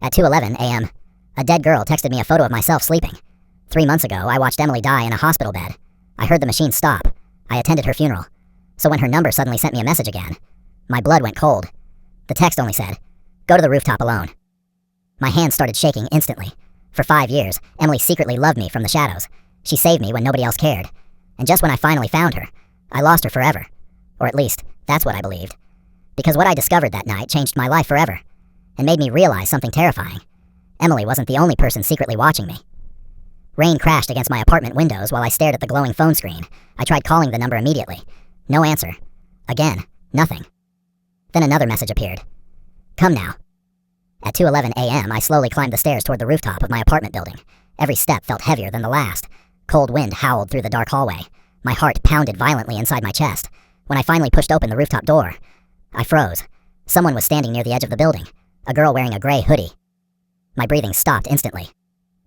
At 2:11 a.m., a dead girl texted me a photo of myself sleeping. 3 months ago, I watched Emily die in a hospital bed. I heard the machine stop. I attended her funeral. So when her number suddenly sent me a message again, my blood went cold. The text only said, "Go to the rooftop alone." My hands started shaking instantly. For 5 years, Emily secretly loved me from the shadows. She saved me when nobody else cared. And just when I finally found her, I lost her forever. Or at least, that's what I believed. Because what I discovered that night changed my life forever, and made me realize something terrifying. Emily wasn't the only person secretly watching me. Rain crashed against my apartment windows while I stared at the glowing phone screen. I tried calling the number immediately. No answer. Again, nothing. Then another message appeared. "Come now." At 2:11 a.m., I slowly climbed the stairs toward the rooftop of my apartment building. Every step felt heavier than the last. Cold wind howled through the dark hallway. My heart pounded violently inside my chest. When I finally pushed open the rooftop door, I froze. Someone was standing near the edge of the building, a girl wearing a gray hoodie. My breathing stopped instantly.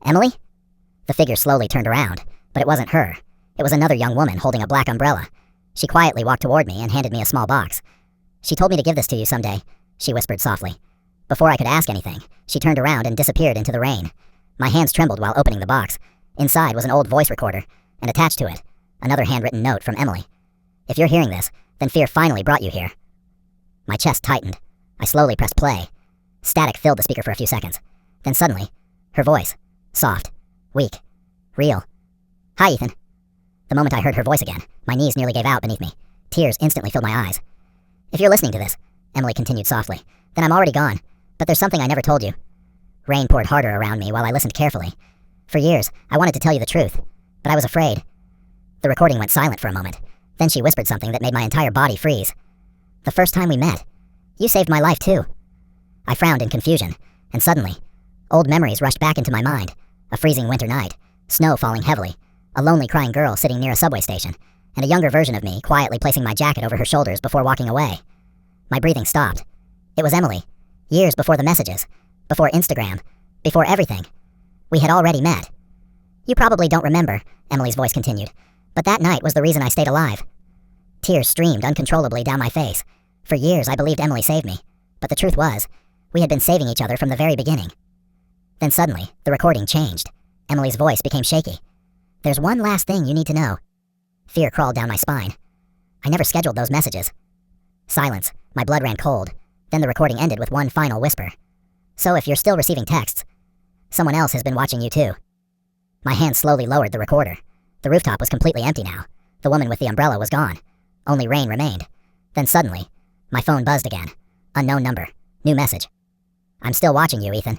"Emily?" The figure slowly turned around, but it wasn't her. It was another young woman holding a black umbrella. She quietly walked toward me and handed me a small box. "She told me to give this to you someday," she whispered softly. Before I could ask anything, she turned around and disappeared into the rain. My hands trembled while opening the box. Inside was an old voice recorder, and attached to it, another handwritten note from Emily. "If you're hearing this, then fear finally brought you here." My chest tightened. I slowly pressed play. Static filled the speaker for a few seconds. Then suddenly, her voice, soft, weak, real. "Hi, Ethan." The moment I heard her voice again, my knees nearly gave out beneath me. Tears instantly filled my eyes. "If you're listening to this," Emily continued softly, "then I'm already gone. But there's something I never told you." Rain poured harder around me while I listened carefully. For years, I wanted to tell you the truth, but I was afraid. The recording went silent for a moment. Then she whispered something that made my entire body freeze. "The first time we met, you saved my life too." I frowned in confusion, and suddenly, old memories rushed back into my mind. A freezing winter night, snow falling heavily, a lonely crying girl sitting near a subway station, and a younger version of me quietly placing my jacket over her shoulders before walking away. My breathing stopped. It was Emily. Years before the messages, before Instagram, before everything. We had already met. "You probably don't remember," Emily's voice continued, "but that night was the reason I stayed alive." Tears streamed uncontrollably down my face. For years I believed Emily saved me, but the truth was, we had been saving each other from the very beginning. Then suddenly, the recording changed. Emily's voice became shaky. "There's one last thing you need to know." Fear crawled down my spine. I never scheduled those messages. Silence. My blood ran cold. Then the recording ended with one final whisper. "So if you're still receiving texts, someone else has been watching you too." My hand slowly lowered the recorder. The rooftop was completely empty now. The woman with the umbrella was gone. Only rain remained. Then suddenly, my phone buzzed again. Unknown number. New message. "I'm still watching you, Ethan.